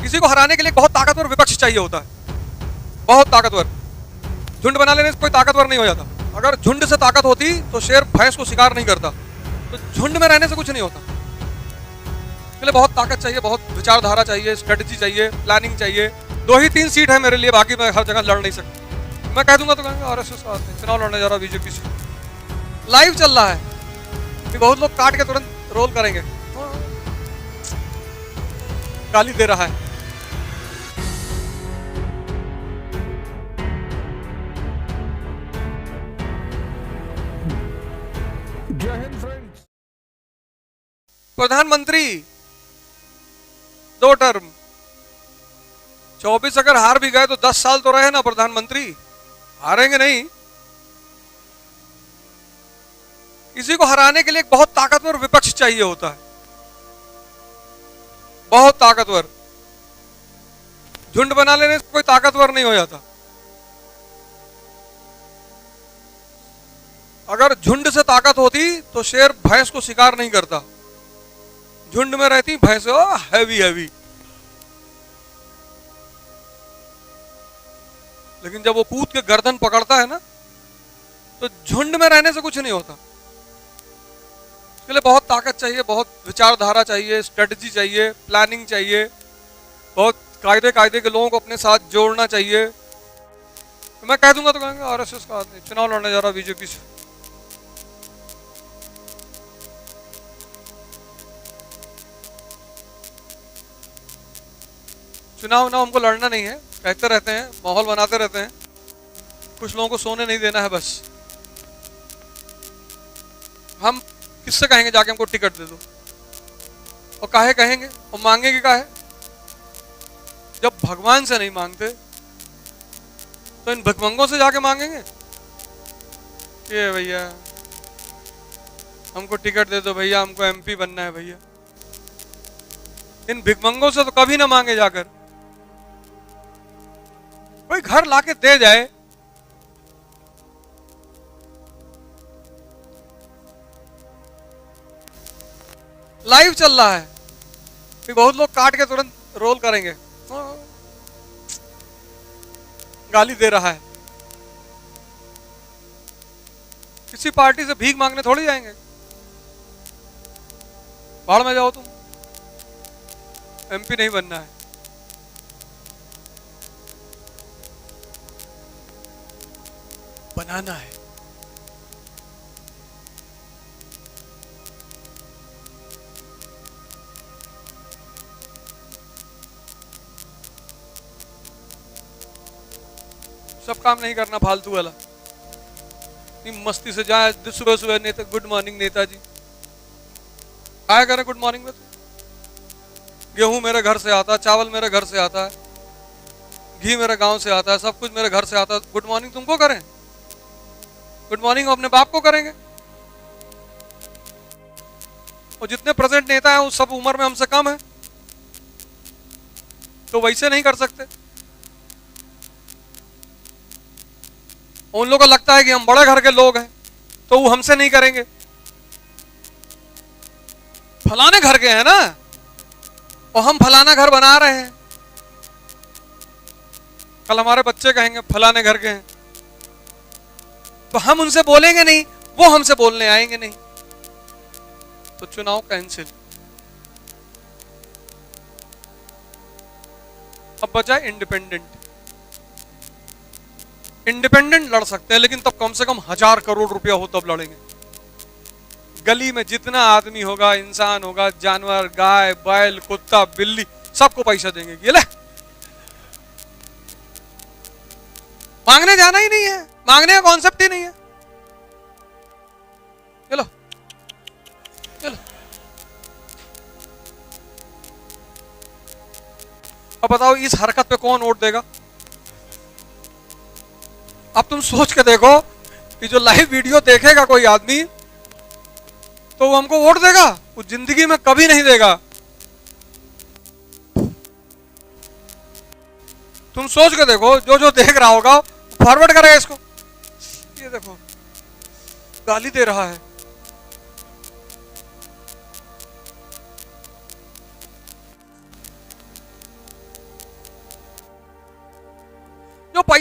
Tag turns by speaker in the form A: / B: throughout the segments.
A: किसी को हराने के लिए बहुत ताकतवर विपक्ष चाहिए होता है, बहुत ताकतवर। झुंड बना लेने से कोई ताकतवर नहीं हो जाता। अगर झुंड से ताकत होती तो शेर भैंस को शिकार नहीं करता। तो झुंड में रहने से कुछ नहीं होता। इसके लिए बहुत ताकत चाहिए, बहुत विचारधारा चाहिए, स्ट्रेटजी चाहिए, प्लानिंग चाहिए। 2 ही 3 सीट है मेरे लिए, बाकी मैं हर जगह लड़ नहीं सकता। मैं कह दूंगा तो कहेंगे आरएसएस का आदमी चुनाव लड़ने जा रहा बीजेपी से। लाइव चल रहा है कि बहुत लोग काट के तुरंत रोल करेंगे। गाली दे रहा है।
B: जय हिंद फ्रेंड्स।
A: प्रधानमंत्री 2 टर्म, 24 अगर हार भी गए तो 10 साल तो रहे ना प्रधानमंत्री, हारेंगे नहीं। किसी को हराने के लिए एक बहुत ताकतवर विपक्ष चाहिए होता है, बहुत ताकतवर। झुंड बना लेने से कोई ताकतवर नहीं हो जाता। अगर झुंड से ताकत होती तो शेर भैंस को शिकार नहीं करता। झुंड में रहती भैंस हैवी हैवी, लेकिन जब वो कूद के गर्दन पकड़ता है ना, तो झुंड में रहने से कुछ नहीं होता। इसके लिए बहुत ताकत चाहिए, बहुत विचारधारा चाहिए, स्ट्रेटजी चाहिए, प्लानिंग चाहिए, बहुत कायदे के लोगों को अपने साथ जोड़ना चाहिए। तो मैं कह दूंगा तो कहेंगे आरएसएस का आदमी चुनाव लड़ने जा रहा बीजेपी से। चुनाव ना हमको लड़ना नहीं है, कहते रहते हैं, माहौल बनाते रहते हैं, कुछ लोगों को सोने नहीं देना है बस। हम किससे कहेंगे जाके हमको टिकट दे दो, और काहे कहेंगे और मांगेंगे काहे? जब भगवान से नहीं मांगते तो इन भिखमंगों से जाके मांगेंगे कि भैया हमको टिकट दे दो, भैया हमको एमपी बनना है भैया। इन भिखमंगों से तो कभी ना मांगे जाकर। कोई घर लाके दे जाए, लाइव चल रहा है कि बहुत लोग काट के तुरंत रोल करेंगे। गाली दे रहा है। किसी पार्टी से भीख मांगने थोड़ी जाएंगे। बाढ़ में जाओ तुम, एमपी नहीं बनना है। बनाना है। सब काम नहीं करना फालतू वाला। मस्ती से जाए सुबह सुबह नेता गुड मॉर्निंग नेताजी आया करें। गुड मॉर्निंग में तो गेहूं मेरे घर से आता है, चावल मेरे घर से आता है, घी मेरे गांव से आता है, सब कुछ मेरे घर से आता है। गुड मॉर्निंग तुमको करें? गुड मॉर्निंग अपने बाप को करेंगे। और जितने प्रेजेंट नेता हैं वो सब उम्र में हमसे कम है, तो वैसे नहीं कर सकते। उन लोगों को लगता है कि हम बड़े घर के लोग हैं तो वो हमसे नहीं करेंगे। फलाने घर के हैं ना, और हम फलाना घर बना रहे हैं। कल हमारे बच्चे कहेंगे फलाने घर के हैं, तो हम उनसे बोलेंगे नहीं, वो हमसे बोलने आएंगे नहीं, तो चुनाव कैंसिल। अब बचा इंडिपेंडेंट। इंडिपेंडेंट लड़ सकते हैं, लेकिन तब कम से कम 1000 करोड़ रुपया हो तब लड़ेंगे। गली में जितना आदमी होगा, इंसान होगा, जानवर, गाय, बैल, कुत्ता, बिल्ली, सबको पैसा देंगे। ये ले, मांगने जाना ही नहीं है, मांगने का कॉन्सेप्ट ही नहीं है। चलो चलो, अब बताओ इस हरकत पे कौन वोट देगा? अब तुम सोच के देखो कि जो लाइव वीडियो देखेगा कोई आदमी, तो वो हमको वोट देगा? वो जिंदगी में कभी नहीं देगा। तुम सोच के देखो, जो जो देख रहा होगा फॉरवर्ड करेगा इसको। ये देखो गाली दे रहा है।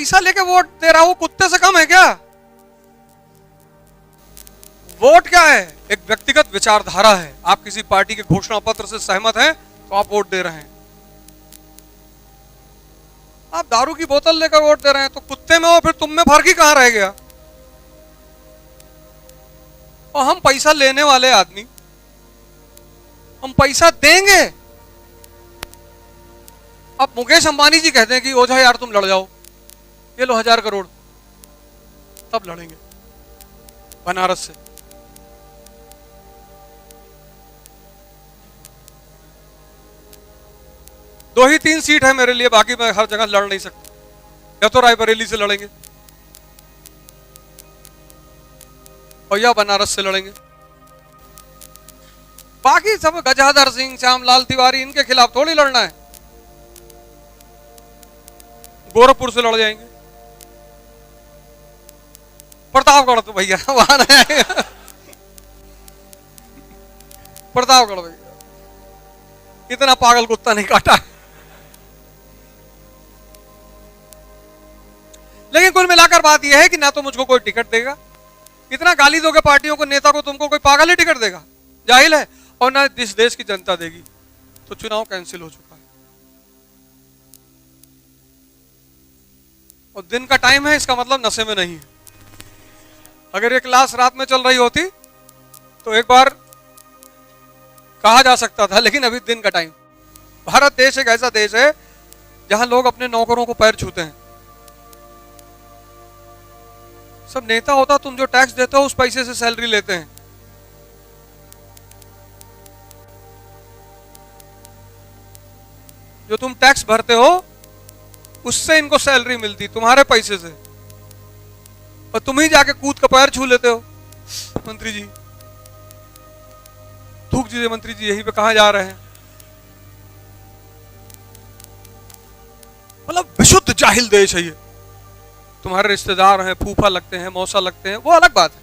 A: पैसा लेके वोट दे रहा हूं, कुत्ते से कम है क्या? वोट क्या है? एक व्यक्तिगत विचारधारा है। आप किसी पार्टी के घोषणा पत्र से सहमत हैं तो आप वोट दे रहे हैं। आप दारू की बोतल लेकर वोट दे रहे हैं तो कुत्ते में हो, फिर तुम में फर्क ही कहां रह गया? और हम पैसा लेने वाले आदमी, हम पैसा देंगे। अब मुकेश अंबानी जी कहते हैं कि ओझा यार तुम लड़ जाओ, ये लो 1000 करोड़, तब लड़ेंगे बनारस से। दो ही 3 सीट है मेरे लिए, बाकी मैं हर जगह लड़ नहीं सकता। या तो रायबरेली से लड़ेंगे और या बनारस से लड़ेंगे। बाकी सब गजाधर सिंह, श्यामलाल तिवारी, इनके खिलाफ थोड़ी लड़ना है। गोरखपुर से लड़ जाएंगे। प्रतापगढ़ तो भैया वहां है। प्रतापगढ़ भैया इतना पागल कुत्ता नहीं काटा। लेकिन कुल मिलाकर बात यह है कि ना तो मुझको कोई टिकट देगा, इतना गाली दोगे पार्टियों को, नेता को, तुमको कोई पागल ही टिकट देगा, जाहिल है। और ना इस देश की जनता देगी। तो चुनाव कैंसिल हो चुका है। और दिन का टाइम है, इसका मतलब नशे में नहीं है। अगर ये क्लास रात में चल रही होती तो एक बार कहा जा सकता था, लेकिन अभी दिन का टाइम। भारत देश एक ऐसा देश है जहां लोग अपने नौकरों को पैर छूते हैं। सब नेता होता, तुम जो टैक्स देते हो उस पैसे से सैलरी लेते हैं। जो तुम टैक्स भरते हो उससे इनको सैलरी मिलती, तुम्हारे पैसे से। और तुम ही जाके कूद का पैर छू लेते हो। मंत्री जी थूक दीजिए, मंत्री जी यहीं पे कहां जा रहे हैं? मतलब विशुद्ध जाहिल देश है ये। तुम्हारे रिश्तेदार हैं, फूफा लगते हैं, मौसा लगते हैं, वो अलग बात है।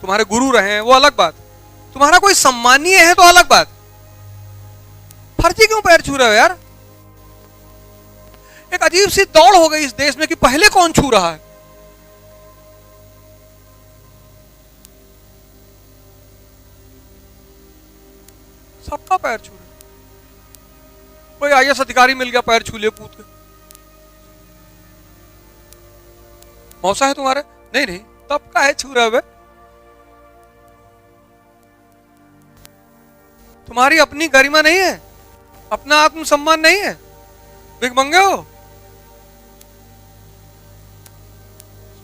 A: तुम्हारे गुरु रहे हैं, वो अलग बात है। तुम्हारा कोई सम्मानीय है तो अलग बात। फर्जी क्यों पैर छू रहे हो यार? एक अजीब सी दौड़ हो गई इस देश में कि पहले कौन छू रहा है। सबका पैर छू रहे। कोई आईएएस अधिकारी मिल गया, पैर छू लिया कूद के। मौसा है तुम्हारे? नहीं नहीं, तब का है छू रहे हुए? तुम्हारी अपनी गरिमा नहीं है, अपना आत्मसम्मान नहीं है, भिखमंगे हो।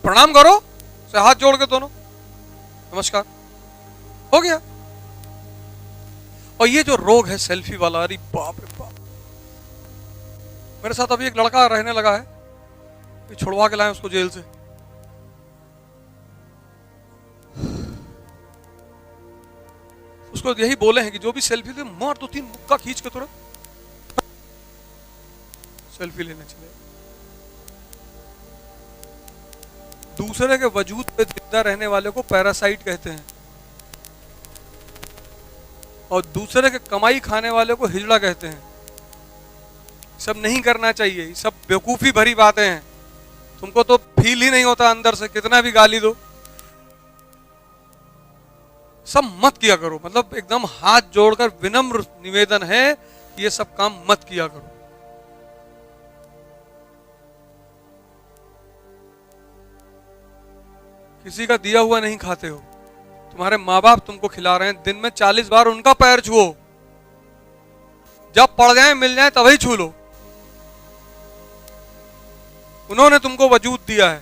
A: प्रणाम करो से हाथ जोड़ के दोनों, नमस्कार, हो गया। और ये जो रोग है सेल्फी वाला, अरे बाप रे बाप। मेरे साथ अभी एक लड़का रहने लगा है, छुड़वा के लाए उसको जेल से। उसको यही बोले हैं कि जो भी सेल्फी ले मार 2-3 मुक्का खींच के तुरंत सेल्फी लेने चले। दूसरे के वजूद पे जिंदा रहने वाले को पैरासाइट कहते हैं और दूसरे के कमाई खाने वाले को हिजड़ा कहते हैं। सब नहीं करना चाहिए, सब बेवकूफी भरी बातें हैं। तुमको तो फील ही नहीं होता अंदर से, कितना भी गाली दो। सब मत किया करो, मतलब एकदम हाथ जोड़कर विनम्र निवेदन है, ये सब काम मत किया करो। किसी का दिया हुआ नहीं खाते हो। तुम्हारे माँ बाप तुमको खिला रहे हैं, दिन में 40 बार उनका पैर छुओ। जब पड़ जाए मिल जाए तभी छू लो। उन्होंने तुमको वजूद दिया है।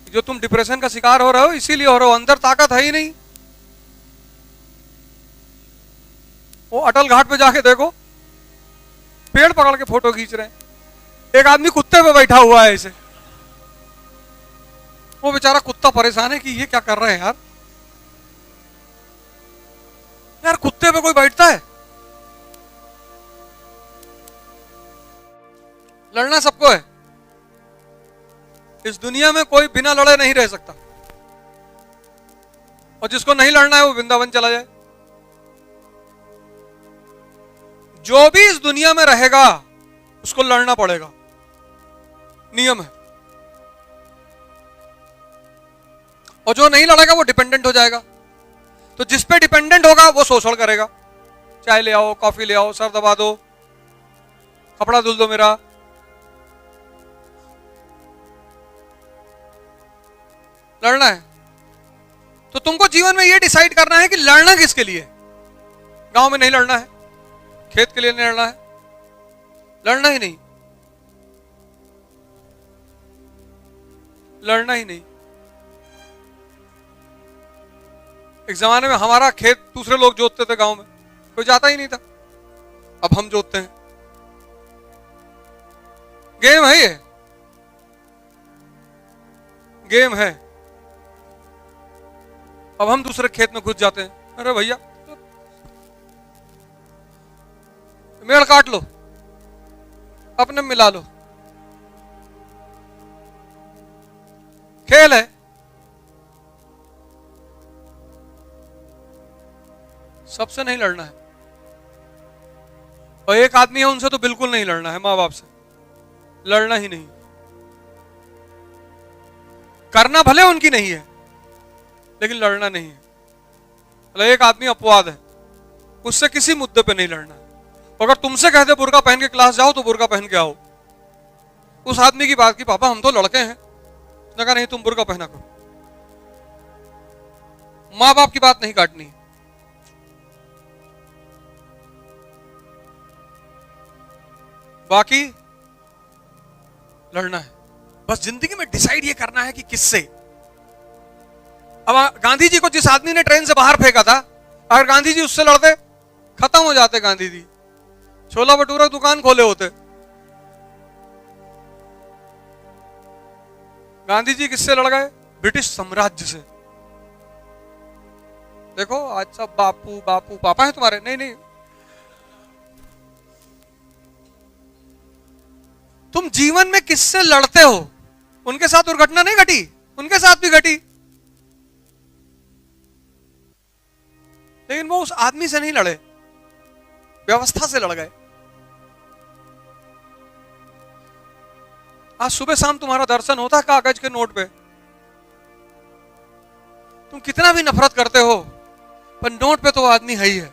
A: जो तुम डिप्रेशन का शिकार हो रहे हो इसीलिए हो रहे हो, अंदर ताकत है ही नहीं। वो अटल घाट पे जाके देखो, पेड़ पकड़ के फोटो खींच रहे हैं। एक आदमी कुत्ते पे बैठा हुआ है ऐसे। वो बेचारा कुत्ता परेशान है कि ये क्या कर रहे हैं यार। यार कुत्ते पे कोई बैठता है? लड़ना सबको है। इस दुनिया में कोई बिना लड़े नहीं रह सकता। और जिसको नहीं लड़ना है वो वृंदावन चला जाए। जो भी इस दुनिया में रहेगा उसको लड़ना पड़ेगा, नियम है। और जो नहीं लड़ेगा वो डिपेंडेंट हो जाएगा। तो जिस पे डिपेंडेंट होगा वो शोषण करेगा। चाय ले आओ, कॉफी ले आओ, सर दबा दो, कपड़ा धुल दो मेरा। लड़ना है तो तुमको जीवन में ये डिसाइड करना है कि लड़ना किसके लिए। गांव में नहीं लड़ना है, खेत के लिए नहीं लड़ना है, लड़ना ही नहीं, लड़ना ही नहीं। एक जमाने में हमारा खेत दूसरे लोग जोतते थे, गांव में कोई जाता ही नहीं था, अब हम जोतते हैं। गेम है ये, गेम है। अब हम दूसरे खेत में घुस जाते हैं। अरे भैया मेड़ काट लो, अपने मिला लो, खेल है। सबसे नहीं लड़ना है, और एक आदमी है उनसे तो बिल्कुल नहीं लड़ना है, मां बाप से लड़ना ही नहीं। करना भले उनकी नहीं है लेकिन लड़ना नहीं है। मतलब एक आदमी अपवाद है, उससे किसी मुद्दे पे नहीं लड़ना है। अगर तुमसे कहते बुर्का पहन के क्लास जाओ तो बुर्का पहन के आओ। उस आदमी की बात की, पापा हम तो लड़के हैं, उसने कहा नहीं तुम बुर्का पहना करो। मां बाप की बात नहीं काटनी। बाकी लड़ना है। बस जिंदगी में डिसाइड ये करना है कि किससे। अब गांधी जी को जिस आदमी ने ट्रेन से बाहर फेंका था, अगर गांधी जी उससे लड़ते खत्म हो जाते गांधी जी, छोला भटूरा दुकान खोले होते। गांधी जी किससे लड़ गए? ब्रिटिश साम्राज्य से। देखो आज सब बापू बापू पापा है तुम्हारे, नहीं नहीं। तुम जीवन में किससे लड़ते हो? उनके साथ दुर्घटना नहीं घटी, उनके साथ भी घटी, लेकिन वो उस आदमी से नहीं लड़े, व्यवस्था से लड़ गए। आज सुबह शाम तुम्हारा दर्शन होता है कागज के नोट पे। तुम कितना भी नफरत करते हो पर नोट पे तो वो आदमी है ही है।